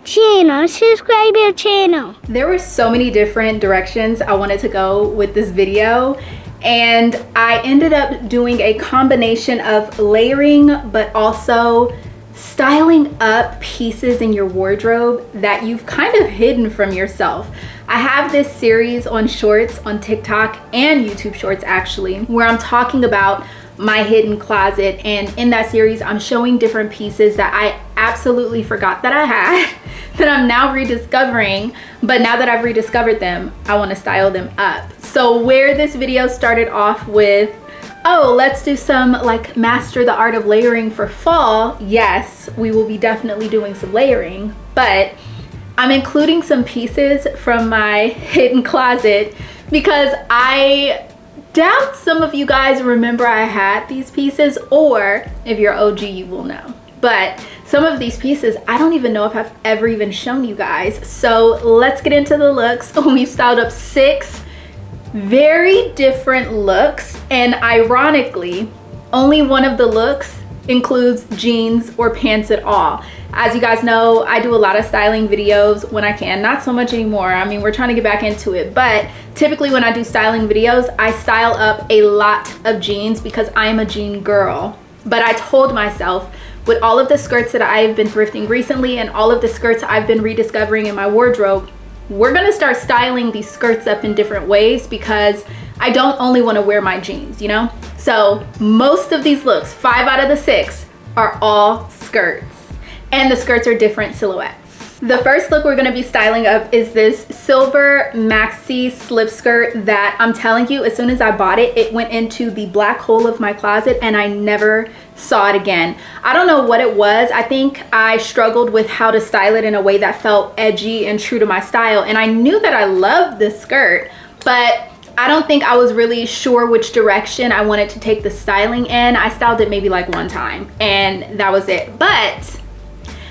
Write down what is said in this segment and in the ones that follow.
channel. Subscribe to our channel. There were so many different directions I wanted to go with this video, and I ended up doing a combination of layering but also styling up pieces in your wardrobe that you've kind of hidden from yourself. I have this series on shorts on TikTok and YouTube shorts actually, where I'm talking about my hidden closet, and in that series I'm showing different pieces that I absolutely forgot that I had that I'm now rediscovering, but now that I've rediscovered them, I want to style them up. So where this video started off with, oh, let's do some like master the art of layering for fall. Yes, we will be definitely doing some layering, but I'm including some pieces from my hidden closet because I doubt some of you guys remember I had these pieces, or if you're OG, you will know. But some of these pieces, I don't even know if I've ever even shown you guys. So let's get into the looks. We've styled up 6 very different looks, and ironically, only one of the looks includes jeans or pants at all. As you guys know, I do a lot of styling videos when I can, not so much anymore. I mean, we're trying to get back into it, but typically when I do styling videos, I style up a lot of jeans because I'm a jean girl. But I told myself, with all of the skirts that I've been thrifting recently and all of the skirts I've been rediscovering in my wardrobe, we're gonna start styling these skirts up in different ways because I don't only wanna wear my jeans, you know? So most of these looks, 5 out of the 6, are all skirts. And the skirts are different silhouettes. The first look we're gonna be styling up is this silver maxi slip skirt that I'm telling you, as soon as I bought it, it went into the black hole of my closet and I never saw it again. I don't know what it was. I think I struggled with how to style it in a way that felt edgy and true to my style. And I knew that I loved this skirt, but I don't think I was really sure which direction I wanted to take the styling in. I styled it maybe like one time and that was it. But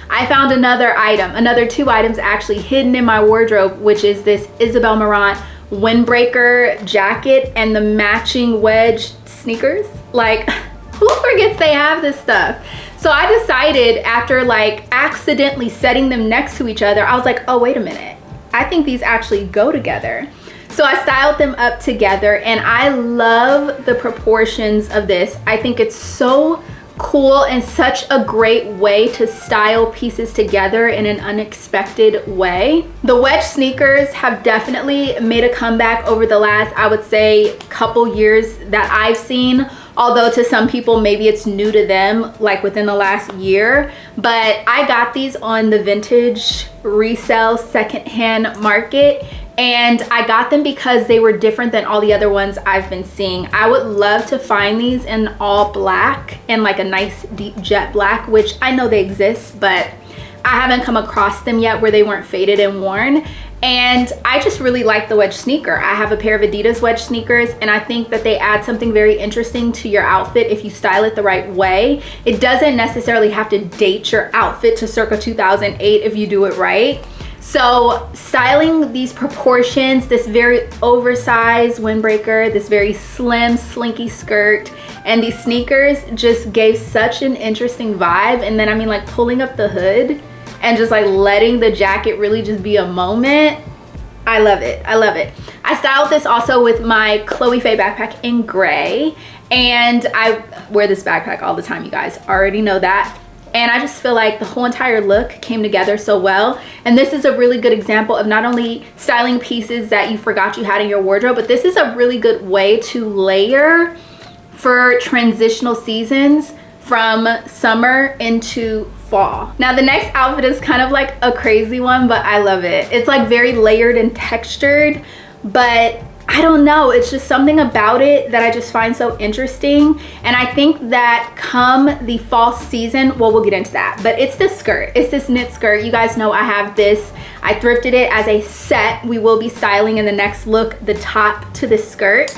I found another 2 items actually hidden in my wardrobe, which is this Isabel Marant windbreaker jacket and the matching wedge sneakers. Like, who forgets they have this stuff? So I decided, after like accidentally setting them next to each other, I was like, oh, wait a minute. I think these actually go together. So I styled them up together and I love the proportions of this. I think it's so cool and such a great way to style pieces together in an unexpected way. The wedge sneakers have definitely made a comeback over the last, I would say, couple years that I've seen. Although to some people, maybe it's new to them, like within the last year. But I got these on the vintage resale secondhand market. And I got them because they were different than all the other ones I've been seeing. I would love to find these in all black and like a nice deep jet black, which I know they exist, but I haven't come across them yet where they weren't faded and worn. And I just really like the wedge sneaker. I have a pair of Adidas wedge sneakers and I think that they add something very interesting to your outfit if you style it the right way. It doesn't necessarily have to date your outfit to circa 2008 if you do it right. So styling these proportions, this very oversized windbreaker, this very slim slinky skirt, and these sneakers just gave such an interesting vibe. And then I mean, like pulling up the hood and just like letting the jacket really just be a moment. I love it. I love it. I styled this also with my Chloe Faye backpack in gray, and I wear this backpack all the time, you guys already know that. And I just feel like the whole entire look came together so well. And this is a really good example of not only styling pieces that you forgot you had in your wardrobe, but this is a really good way to layer for transitional seasons from summer into fall. Now the next outfit is kind of like a crazy one, but I love it. It's like very layered and textured, but I don't know, it's just something about it that I just find so interesting. And I think that come the fall season, well, we'll get into that, but it's this skirt. It's this knit skirt. You guys know I have this. I thrifted it as a set. We will be styling in the next look the top to the skirt.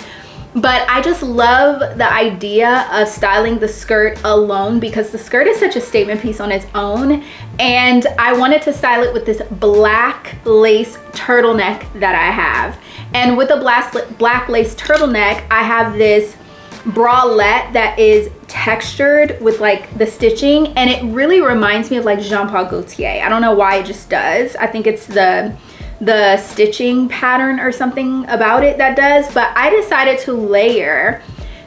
But I just love the idea of styling the skirt alone because the skirt is such a statement piece on its own. And I wanted to style it with this black lace turtleneck that I have. And with a black lace turtleneck, I have this bralette that is textured with like the stitching, and it really reminds me of like Jean Paul Gaultier. I don't know why, it just does. I think it's the stitching pattern or something about it that does. But I decided to layer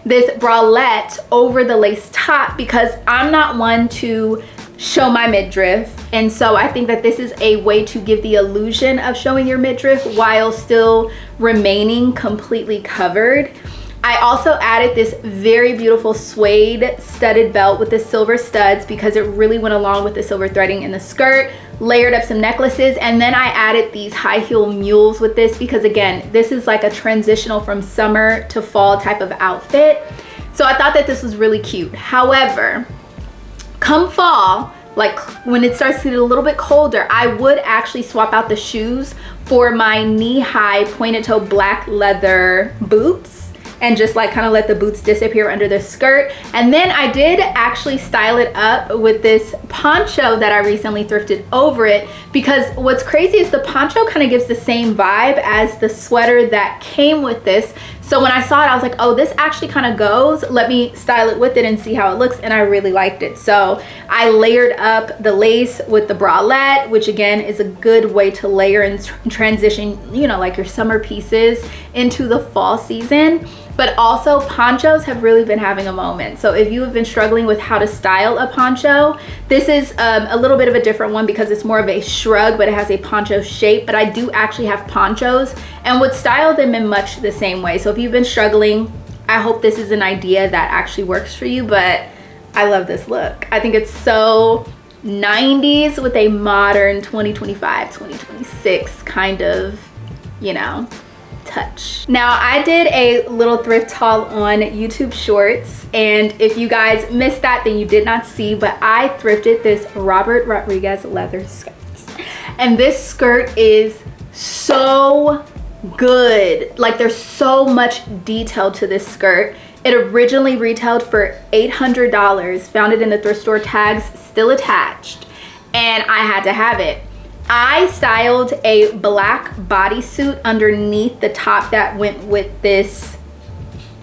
this bralette over the lace top because I'm not one to show my midriff, and so I think that this is a way to give the illusion of showing your midriff while still remaining completely covered. I also added this very beautiful suede studded belt with the silver studs because it really went along with the silver threading in the skirt. Layered up some necklaces, and then I added these high heel mules with this because again, this is like a transitional from summer to fall type of outfit. So I thought that this was really cute. However, come fall, like when it starts to get a little bit colder, I would actually swap out the shoes for my knee-high pointed toe black leather boots and just like kind of let the boots disappear under the skirt. And then I did actually style it up with this poncho that I recently thrifted over it, because what's crazy is the poncho kind of gives the same vibe as the sweater that came with this. So when I saw it, I was like, oh, this actually kind of goes. Let me style it with it and see how it looks, and I really liked it. So I layered up the lace with the bralette, which again is a good way to layer and transition, you know, like your summer pieces into the fall season. But also ponchos have really been having a moment. So if you have been struggling with how to style a poncho, this is a little bit of a different one because it's more of a shrug, but it has a poncho shape. But I do actually have ponchos and would style them in much the same way. So if you've been struggling, I hope this is an idea that actually works for you. But I love this look. I think it's so 90s with a modern 2025, 2026 kind of, you know, touch. Now I did a little thrift haul on YouTube Shorts, and if you guys missed that, then you did not see, but I thrifted this Robert Rodriguez leather skirt, and this skirt is so good. Like there's so much detail to this skirt. It originally retailed for $800, found it in the thrift store, tags still attached, and I had to have it. I styled a black bodysuit underneath the top that went with this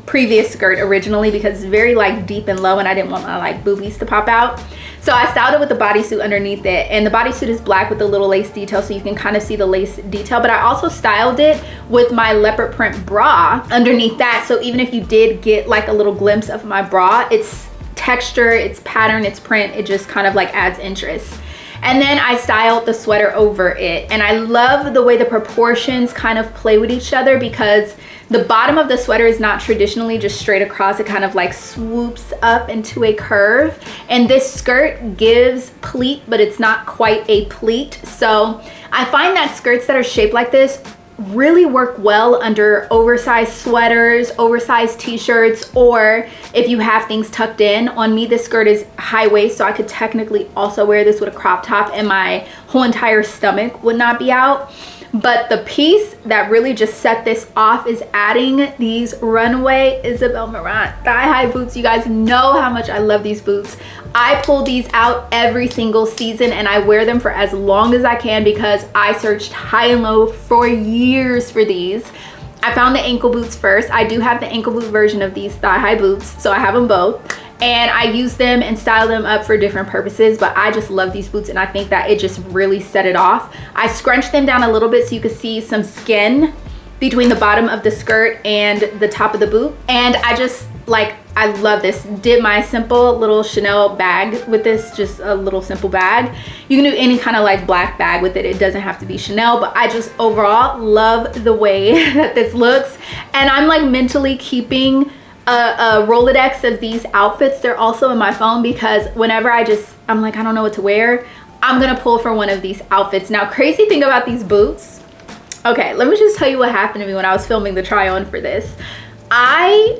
previous skirt originally because it's very like deep and low and I didn't want my like boobies to pop out. So I styled it with the bodysuit underneath it, and the bodysuit is black with the little lace detail so you can kind of see the lace detail, but I also styled it with my leopard print bra underneath that. So even if you did get like a little glimpse of my bra, its texture, its pattern, its print, it just kind of like adds interest. And then I styled the sweater over it, and I love the way the proportions kind of play with each other because the bottom of the sweater is not traditionally just straight across. It kind of like swoops up into a curve, and this skirt gives pleat, but it's not quite a pleat. So I find that skirts that are shaped like this really work well under oversized sweaters, oversized t-shirts, or if you have things tucked in. On me, this skirt is high waist, so I could technically also wear this with a crop top and my whole entire stomach would not be out. But the piece that really just set this off is adding these runway Isabel Marant thigh-high boots. You guys know how much I love these boots. I pull these out every single season and I wear them for as long as I can because I searched high and low for years for these. I found the ankle boots first. I do have the ankle boot version of these thigh-high boots, so I have them both. And I use them and style them up for different purposes, but I just love these boots and I think that it just really set it off. I scrunched them down a little bit so you could see some skin between the bottom of the skirt and the top of the boot. And I just like, I love this. Did my simple little Chanel bag with this, just a little simple bag. You can do any kind of like black bag with it. It doesn't have to be Chanel, but I just overall love the way that this looks. And I'm like mentally keeping a Rolodex of these outfits. They're also in my phone because whenever I'm like, I don't know what to wear, I'm gonna pull for one of these outfits. Now, crazy thing about these boots, okay, let me just tell you what happened to me when I was filming the try on for this. I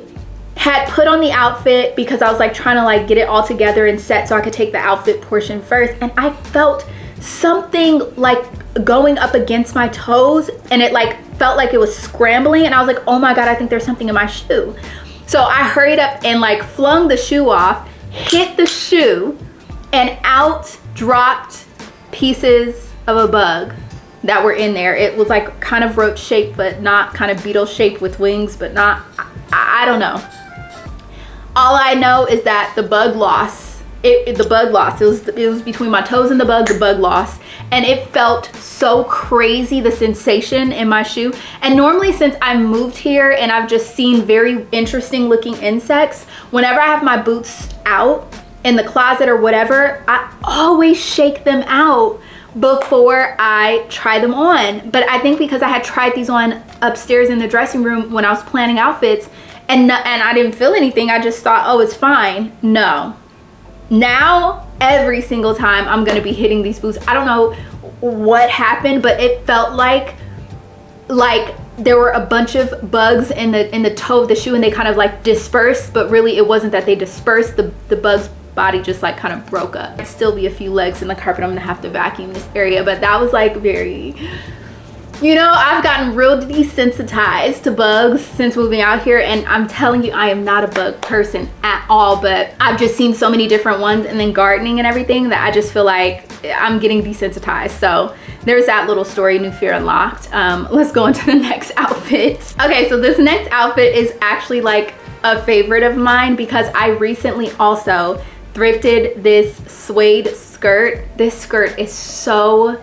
had put on the outfit because I was like trying to like get it all together and set so I could take the outfit portion first, and I felt something like going up against my toes, and it like felt like it was scrambling, and I was like, oh my god, I think there's something in my shoe. So I hurried up and like flung the shoe off, hit the shoe, and out dropped pieces of a bug that were in there. It was like kind of roach shaped, but not kind of beetle shaped with wings, but not, I don't know. All I know is that the bug loss, it was between my toes and the bug loss, and it felt so crazy, the sensation in my shoe. And normally, since I moved here and I've just seen very interesting looking insects, whenever I have my boots out in the closet or whatever, I always shake them out before I try them on. But I think because I had tried these on upstairs in the dressing room when I was planning outfits, and I didn't feel anything, I just thought, oh, it's fine. No. Now, every single time I'm gonna be hitting these boots. I don't know what happened, but it felt like there were a bunch of bugs in the toe of the shoe, and they kind of like dispersed, but really it wasn't that they dispersed. The bug's body just like kind of broke up. There'd still be a few legs in the carpet. I'm gonna have to vacuum this area, but that was like very, you know, I've gotten real desensitized to bugs since moving out here, and I'm telling you, I am not a bug person at all, but I've just seen so many different ones, and then gardening and everything, that I just feel like I'm getting desensitized. So there's that little story, new fear unlocked. Let's go into the next outfit. Okay, so this next outfit is actually like a favorite of mine because I recently also thrifted this suede skirt. This skirt is so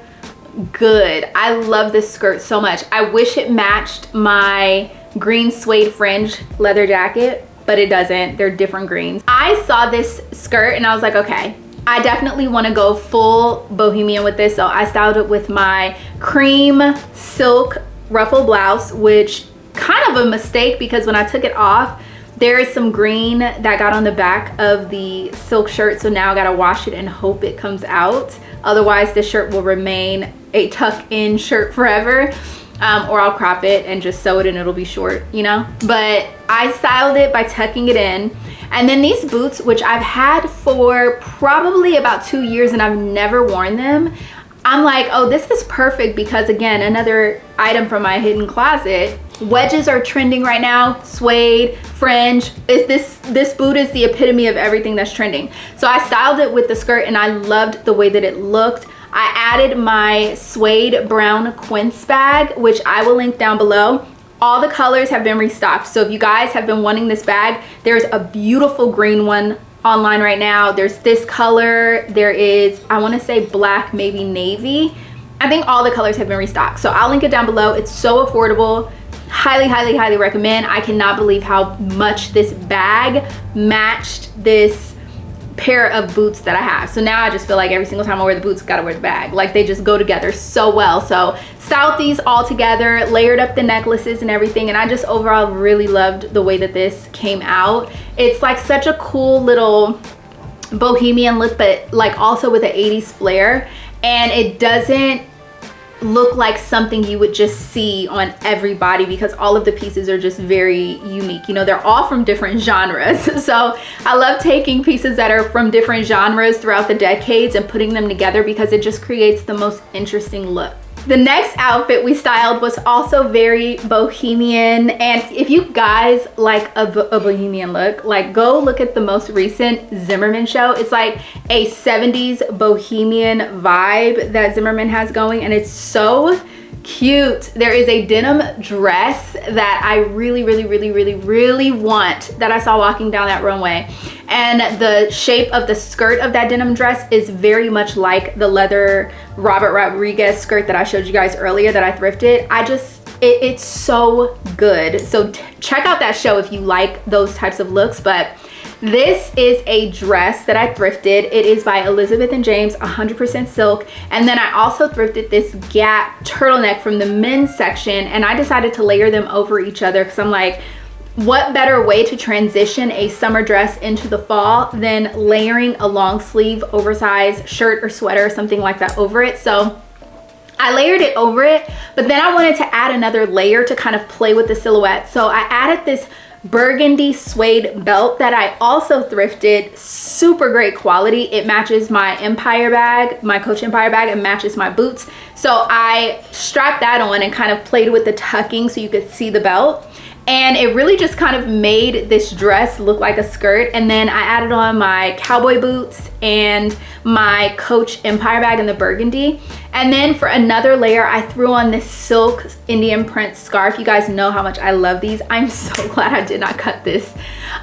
good. I love this skirt so much. I wish it matched my green suede fringe leather jacket, but it doesn't. They're different greens. I saw this skirt and I was like, okay, I definitely want to go full bohemian with this. So I styled it with my cream silk ruffle blouse, which kind of a mistake because when I took it off, there is some green that got on the back of the silk shirt. So now I gotta wash it and hope it comes out. Otherwise, this shirt will remain a tuck-in shirt forever. Or I'll crop it and just sew it and it'll be short, you know? But I styled it by tucking it in. And then these boots, which I've had for probably about 2 years and I've never worn them, I'm like, oh, this is perfect because, again, another item from my hidden closet. Wedges are trending right now, suede, fringe. This boot is the epitome of everything that's trending. So I styled it with the skirt and I loved the way that it looked. I added my suede brown quince bag, which I will link down below. All the colors have been restocked. So if you guys have been wanting this bag, there's a beautiful green one online right now. There's this color. There is, I want to say black, maybe navy. I think all the colors have been restocked. So I'll link it down below. It's so affordable. Highly, highly, highly recommend. I cannot believe how much this bag matched this pair of boots that I have. So now I just feel like every single time I wear the boots, gotta wear the bag. Like they just go together so well. So styled these all together, layered up the necklaces and everything, and I just overall really loved the way that this came out. It's like such a cool little bohemian look, but like also with an 80s flair, and it doesn't look like something you would just see on everybody because all of the pieces are just very unique. You know, they're all from different genres. So I love taking pieces that are from different genres throughout the decades and putting them together because it just creates the most interesting look. The next outfit we styled was also very bohemian, and if you guys like a bohemian look, like go look at the most recent Zimmerman show. It's like a 70s bohemian vibe that Zimmerman has going, and it's so cute. There is a denim dress that I really, really, really, really, really want that I saw walking down that runway. And the shape of the skirt of that denim dress is very much like the leather Robert Rodriguez skirt that I showed you guys earlier that I thrifted. It's so good. So check out that show if you like those types of looks. But this is a dress that I thrifted. It is by Elizabeth and James, 100% silk. And then I also thrifted this Gap turtleneck from the men's section, and I decided to layer them over each other because I'm like, what better way to transition a summer dress into the fall than layering a long sleeve oversized shirt or sweater or something like that over it. So I layered it over it, but then I wanted to add another layer to kind of play with the silhouette. So I added this burgundy suede belt that I also thrifted. Super great quality. It matches my Empire bag, my Coach Empire bag. It matches my boots. So I strapped that on and kind of played with the tucking so you could see the belt. and it really just kind of made this dress look like a skirt. And then I added on my cowboy boots and my Coach Empire bag in the burgundy. And then for another layer, I threw on this silk Indian print scarf. You guys know how much I love these. I'm so glad I did not cut this.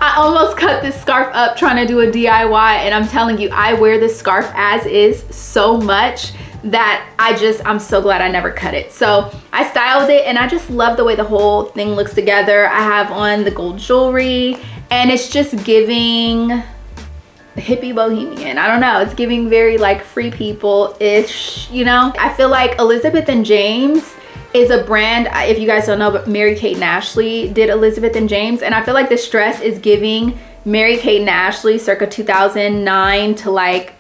I almost cut this scarf up trying to do a DIY, and I'm telling you, I wear this scarf as is so much that I'm so glad I never cut it. So I styled it, and I just love the way the whole thing looks together. I have on the gold jewelry, and it's just giving hippie bohemian. I don't know, it's giving very like free people-ish, you know? I feel like Elizabeth and James is a brand, if you guys don't know, but Mary-Kate and Ashley did Elizabeth and James, and I feel like this dress is giving Mary-Kate and Ashley circa 2009 to like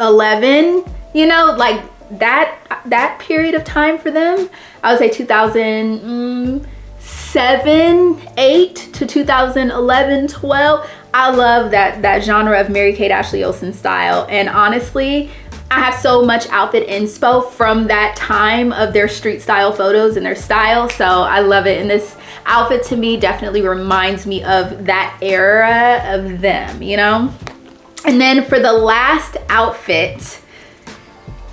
11, you know, like that period of time for them. I would say 2007, 8 to 2011, 12. I love that genre of Mary-Kate Ashley Olsen style. And honestly, I have so much outfit inspo from that time of their street style photos and their style. So I love it. And this outfit to me definitely reminds me of that era of them, you know? And then for the last outfit,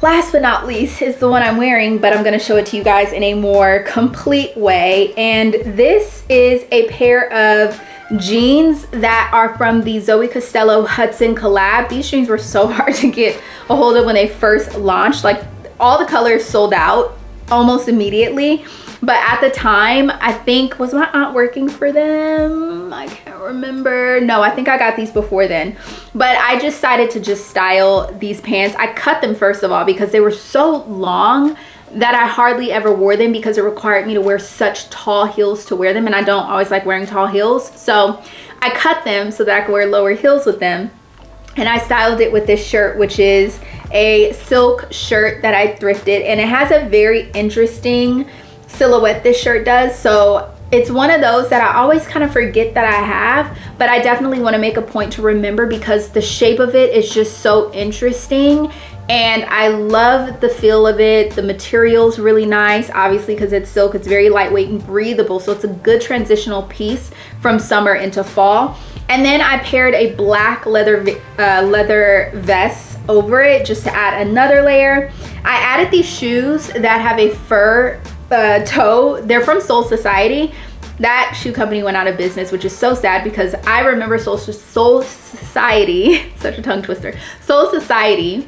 last but not least, is the one I'm wearing, but I'm gonna show it to you guys in a more complete way. And this is a pair of jeans that are from the Zoe Costello Hudson collab. These jeans were so hard to get a hold of when they first launched. Like, all the colors sold out almost immediately. But at the time, I think, was my aunt working for them? I can't remember. No, I think I got these before then. But I decided to just style these pants. I cut them first of all because they were so long that I hardly ever wore them because it required me to wear such tall heels to wear them, and I don't always like wearing tall heels. So I cut them so that I could wear lower heels with them. And I styled it with this shirt, which is a silk shirt that I thrifted, and it has a very interesting silhouette, this shirt does. So it's one of those that I always kind of forget that I have, but I definitely want to make a point to remember because the shape of it is just so interesting. And I love the feel of it. The material's really nice, obviously, because it's silk. It's very lightweight and breathable, so it's a good transitional piece from summer into fall. And then I paired a black leather vest over it just to add another layer. I added these shoes that have a fur toe. They're from Soul Society. That shoe company went out of business, which is so sad because I remember Soul Society, such a tongue twister, Soul Society.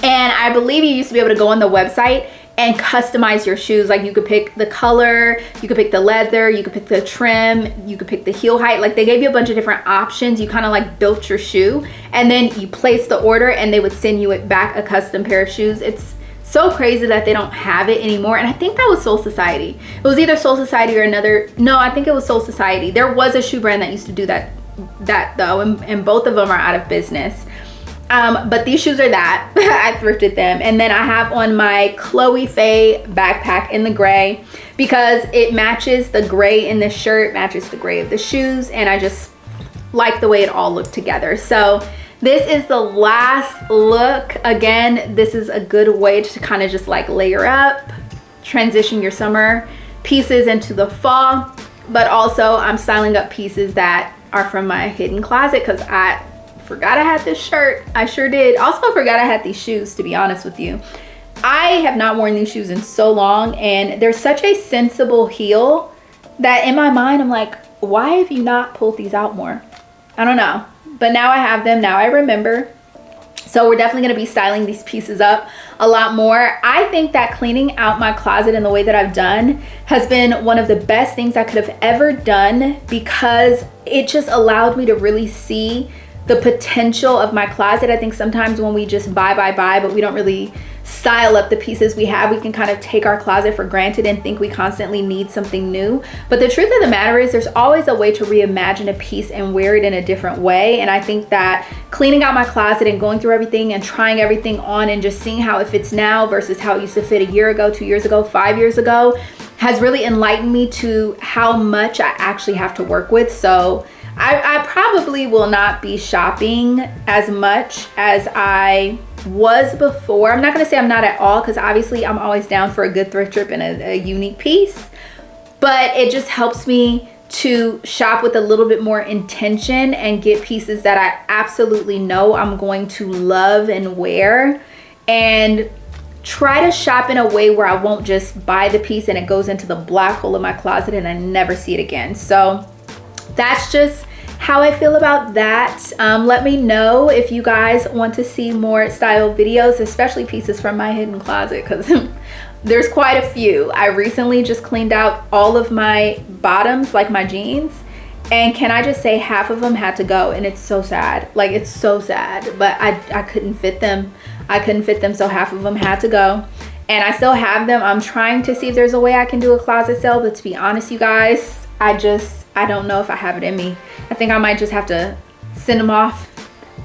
And I believe you used to be able to go on the website and customize your shoes. Like, you could pick the color, you could pick the leather, you could pick the trim, you could pick the heel height. Like, they gave you a bunch of different options. You kind of like built your shoe, and then you placed the order and they would send you it back, a custom pair of shoes. It's so crazy that they don't have it anymore. And I think that was Soul Society. It was either Soul Society or another. No, I think it was Soul Society. There was a shoe brand that used to do that though, and both of them are out of business. But these shoes are that. I thrifted them. And then I have on my Chloe Faye backpack in the gray because it matches the gray in this shirt, matches the gray of the shoes, and I just like the way it all looked together. So this is the last look. Again, this is a good way to kind of just like layer up, transition your summer pieces into the fall, but also I'm styling up pieces that are from my hidden closet because I forgot I had this shirt. I sure did. Also forgot I had these shoes, to be honest with you. I have not worn these shoes in so long, and they're such a sensible heel that in my mind I'm like, why have you not pulled these out more? I don't know, but now I have them. Now I remember. So we're definitely going to be styling these pieces up a lot more. I think that cleaning out my closet in the way that I've done has been one of the best things I could have ever done because it just allowed me to really see the potential of my closet. I think sometimes when we just buy, but we don't really style up the pieces we have, we can kind of take our closet for granted and think we constantly need something new. But the truth of the matter is there's always a way to reimagine a piece and wear it in a different way. And I think that cleaning out my closet and going through everything and trying everything on and just seeing how it fits now versus how it used to fit a year ago, 2 years ago, 5 years ago has really enlightened me to how much I actually have to work with. So I probably will not be shopping as much as I was before. I'm not going to say I'm not at all because obviously I'm always down for a good thrift trip and a unique piece. but it just helps me to shop with a little bit more intention and get pieces that I absolutely know I'm going to love and wear, and try to shop in a way where I won't just buy the piece and it goes into the black hole of my closet and I never see it again. So that's just how I feel about that. Let me know if you guys want to see more style videos, especially pieces from my hidden closet, because there's quite a few. I recently just cleaned out all of my bottoms, like my jeans, and can I just say half of them had to go, and it's so sad. Like, it's so sad, but I couldn't fit them. I couldn't fit them, so half of them had to go. And I still have them. I'm trying to see if there's a way I can do a closet sale, but to be honest, you guys, I don't know if I have it in me. I think I might just have to send them off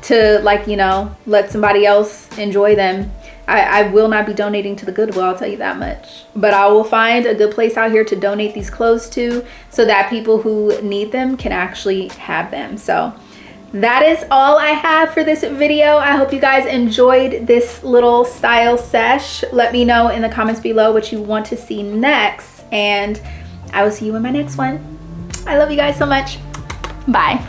to, like, you know, let somebody else enjoy them. I will not be donating to the Goodwill, I'll tell you that much. But I will find a good place out here to donate these clothes to, so that people who need them can actually have them. So that is all I have for this video. I hope you guys enjoyed this little style sesh. Let me know in the comments below what you want to see next, and I will see you in my next one. I love you guys so much. Bye.